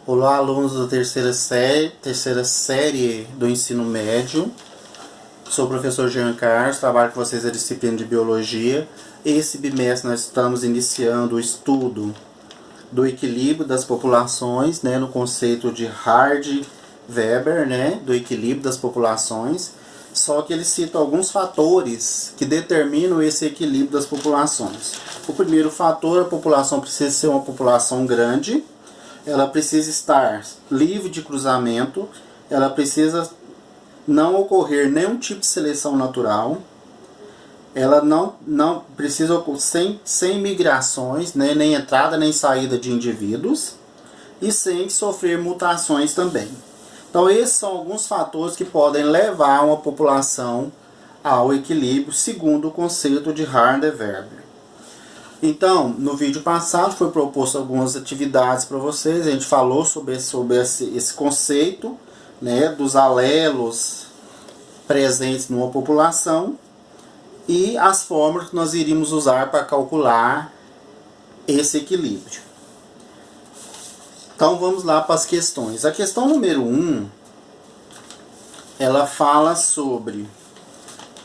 Olá, alunos da terceira série do ensino médio. Sou o professor Jean Carlos, trabalho com vocês a disciplina de Biologia. Esse bimestre nós estamos iniciando o estudo do equilíbrio das populações, no conceito de Hardy-Weber, do equilíbrio das populações. Só que ele cita alguns fatores que determinam esse equilíbrio das populações. O primeiro fator, a população precisa ser uma população grande. Ela precisa estar livre de cruzamento, ela precisa não ocorrer nenhum tipo de seleção natural, ela não precisa sem migrações, nem entrada nem saída de indivíduos, e sem sofrer mutações também. Então esses são alguns fatores que podem levar uma população ao equilíbrio, segundo o conceito de Hardy-Weber. Então, no vídeo passado foi proposto algumas atividades para vocês. A gente falou sobre esse conceito, dos alelos presentes numa população e as fórmulas que nós iríamos usar para calcular esse equilíbrio. Então, vamos lá para as questões. A questão número 1, ela fala sobre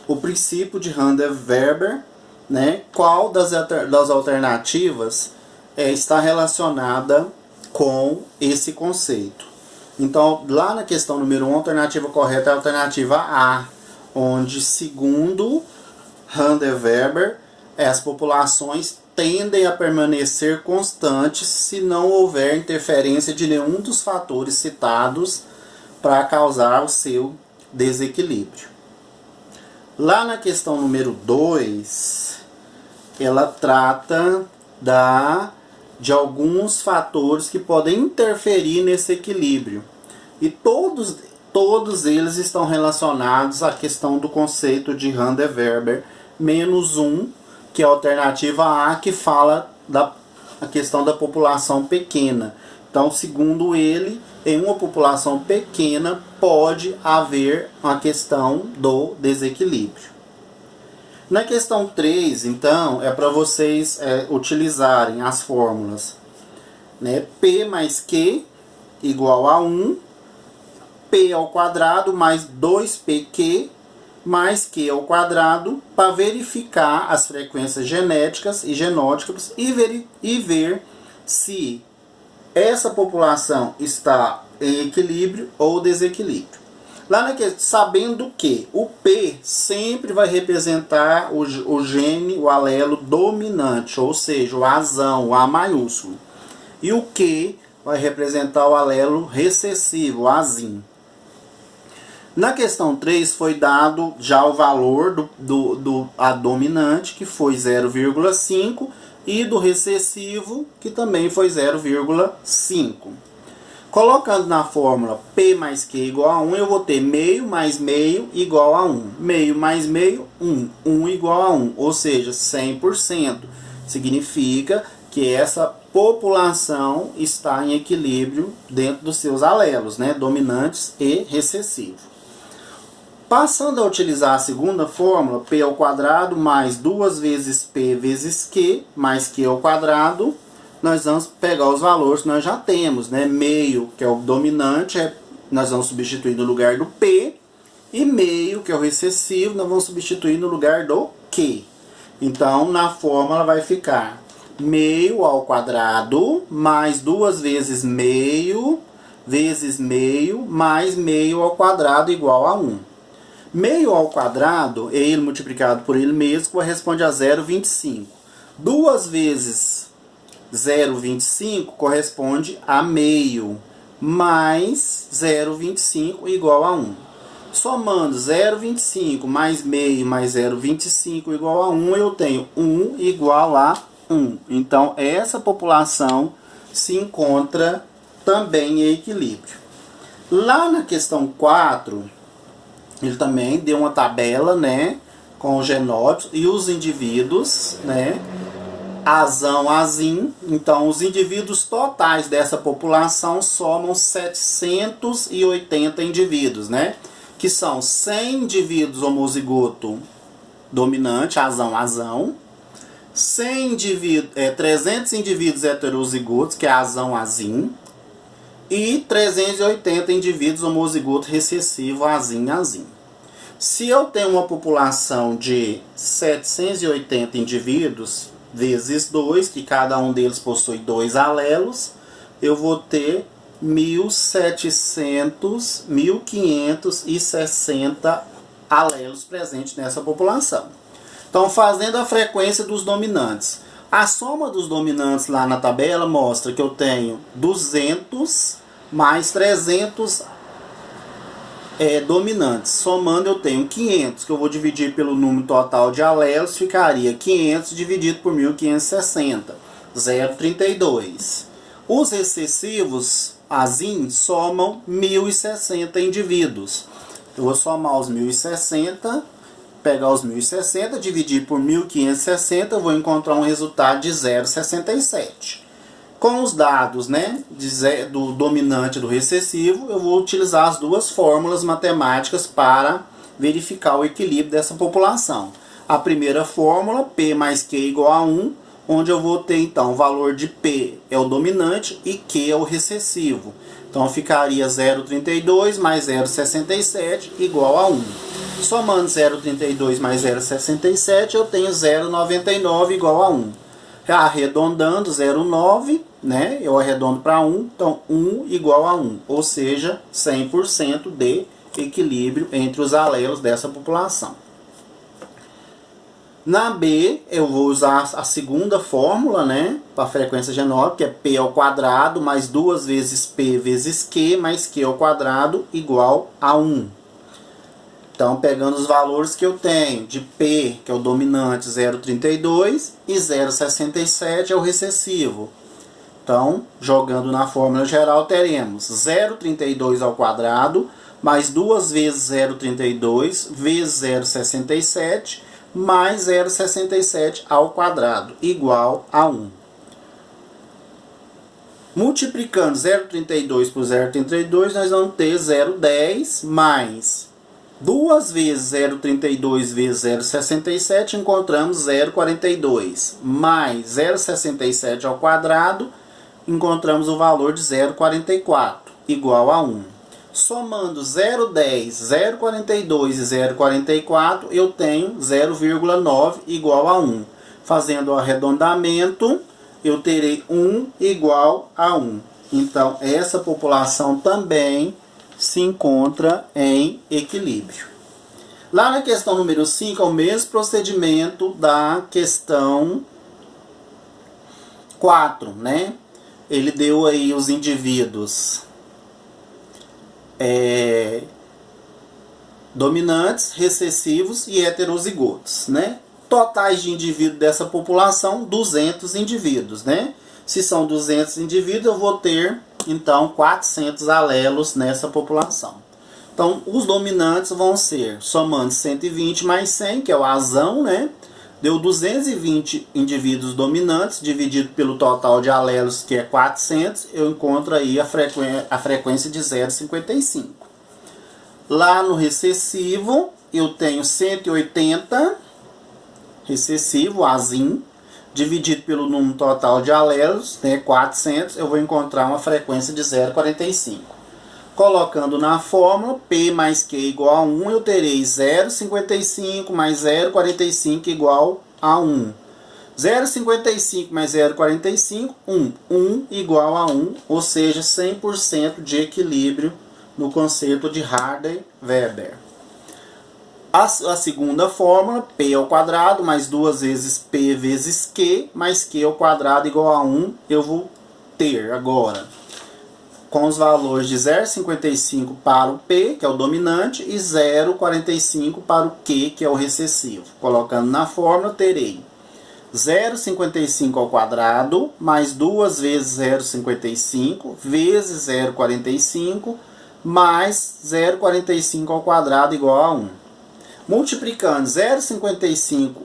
o princípio de Hardy-Weber. Qual das alternativas está relacionada com esse conceito. Então, lá na questão número 1, a alternativa correta é a alternativa A, onde, segundo Hardy-Weber, as populações tendem a permanecer constantes se não houver interferência de nenhum dos fatores citados para causar o seu desequilíbrio. Lá na questão número 2, ela trata de alguns fatores que podem interferir nesse equilíbrio. E todos eles estão relacionados à questão do conceito de Hardy-Weber, menos um, que é a alternativa A, que fala da questão da população pequena. Então, segundo ele, em uma população pequena pode haver uma questão do desequilíbrio. Na questão 3, então, é para vocês utilizarem as fórmulas, P mais Q igual a 1, P ao quadrado mais 2PQ mais Q ao quadrado, para verificar as frequências genéticas e genótipos e ver se essa população está em equilíbrio ou desequilíbrio. Sabendo que o P sempre vai representar o gene, o alelo dominante, ou seja, o Azão, o A maiúsculo. E o Q vai representar o alelo recessivo, o Azim. Na questão 3 foi dado já o valor do A dominante, que foi 0,5, e do recessivo, que também foi 0,5. Colocando na fórmula P mais Q igual a 1, eu vou ter meio mais meio igual a 1. Meio mais meio, 1. 1 igual a 1, ou seja, 100%. Significa que essa população está em equilíbrio dentro dos seus alelos, dominantes e recessivos. Passando a utilizar a segunda fórmula, P ao quadrado mais 2 vezes P vezes Q mais Q ao quadrado, nós vamos pegar os valores que nós já temos, Meio, que é o dominante, nós vamos substituir no lugar do P, e meio, que é o recessivo, nós vamos substituir no lugar do Q. Então, na fórmula vai ficar meio ao quadrado mais 2 vezes meio mais meio ao quadrado igual a 1. Meio ao quadrado, ele multiplicado por ele mesmo, corresponde a 0,25. 2 vezes 0,25 corresponde a meio, mais 0,25 igual a 1. Somando 0,25 mais meio mais 0,25 igual a 1, eu tenho 1 igual a 1. Então, essa população se encontra também em equilíbrio. Lá na questão 4, ele também deu uma tabela, com os genótipos e os indivíduos, Azão, Azim. Então, os indivíduos totais dessa população somam 780 indivíduos, que são 100 indivíduos homozigoto dominante, Azão, Azão, 300 indivíduos heterozigotos, que é Azão, Azim, e 380 indivíduos homozigotos recessivo Azinho. Se eu tenho uma população de 780 indivíduos vezes 2, que cada um deles possui 2 alelos, eu vou ter 1.560 alelos presentes nessa população. Então, fazendo a frequência dos dominantes. A soma dos dominantes lá na tabela mostra que eu tenho 200 mais 300 dominantes. Somando, eu tenho 500, que eu vou dividir pelo número total de alelos, ficaria 500 dividido por 1.560, 0,32. Os recessivos, Azinho, somam 1.060 indivíduos. Eu vou somar os 1.060, pegar os 1.060, dividir por 1.560, eu vou encontrar um resultado de 0,67. Com os dados, né, do dominante e do recessivo, eu vou utilizar as duas fórmulas matemáticas para verificar o equilíbrio dessa população. A primeira fórmula, P mais Q igual a 1, onde eu vou ter então o valor de P é o dominante e Q é o recessivo. Então ficaria 0,32 mais 0,67 igual a 1. Somando 0,32 mais 0,67, eu tenho 0,99 igual a 1. Arredondando 0,9, né? Eu arredondo para 1, então 1 igual a 1. Ou seja, 100% de equilíbrio entre os alelos dessa população. Na B, eu vou usar a segunda fórmula, né, para a frequência genómica, que é P ao quadrado mais 2 vezes P vezes Q mais Q ao quadrado igual a 1. Então, pegando os valores que eu tenho de P, que é o dominante, 0,32, e 0,67 é o recessivo. Então, jogando na fórmula geral, teremos 0,32 ao quadrado mais 2 vezes 0,32 vezes 0,67 mais 0,67 ao quadrado, igual a 1. Multiplicando 0,32 por 0,32, nós vamos ter 0,10 mais 2 vezes 0,32 vezes 0,67, encontramos 0,42. Mais 0,67 ao quadrado, encontramos o valor de 0,44, igual a 1. Somando 0,10, 0,42 e 0,44, eu tenho 0,9 igual a 1. Fazendo o arredondamento, eu terei 1 igual a 1. Então, essa população também se encontra em equilíbrio. Lá na questão número 5, é o mesmo procedimento da questão 4, né? Ele deu aí os indivíduos dominantes, recessivos e heterozigotos, né? Totais de indivíduos dessa população, 200 indivíduos, né? Se são 200 indivíduos, eu vou ter, então, 400 alelos nessa população. Então, os dominantes vão ser, somando 120 mais 100, que é o azão, né? Deu 220 indivíduos dominantes, dividido pelo total de alelos, que é 400, eu encontro aí a frequência de 0,55. Lá no recessivo, eu tenho 180, recessivo, Azinho, dividido pelo número total de alelos, né, 400, eu vou encontrar uma frequência de 0,45. Colocando na fórmula, P mais Q igual a 1, eu terei 0,55 mais 0,45 igual a 1. 0,55 mais 0,45, 1. 1 igual a 1, ou seja, 100% de equilíbrio no conceito de Hardy-Weber. A segunda fórmula, P ao quadrado mais 2 vezes P vezes Q mais Q ao quadrado igual a 1, eu vou ter agora com os valores de 0,55 para o P, que é o dominante, e 0,45 para o Q, que é o recessivo. Colocando na fórmula, terei 0,55 ao quadrado mais 2 vezes 0,55 vezes 0,45 mais 0,45 ao quadrado igual a 1. Multiplicando 0,55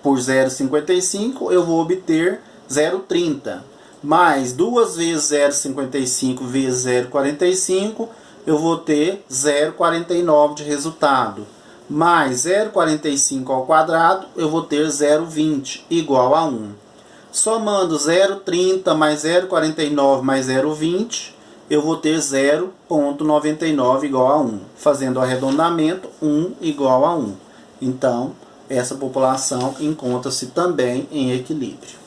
por 0,55, eu vou obter 0,30. Mais 2 vezes 0,55 vezes 0,45, eu vou ter 0,49 de resultado. Mais 0,45 ao quadrado, eu vou ter 0,20, igual a 1. Somando 0,30 mais 0,49 mais 0,20, eu vou ter 0,99 igual a 1. Fazendo o arredondamento, 1 igual a 1. Então, essa população encontra-se também em equilíbrio.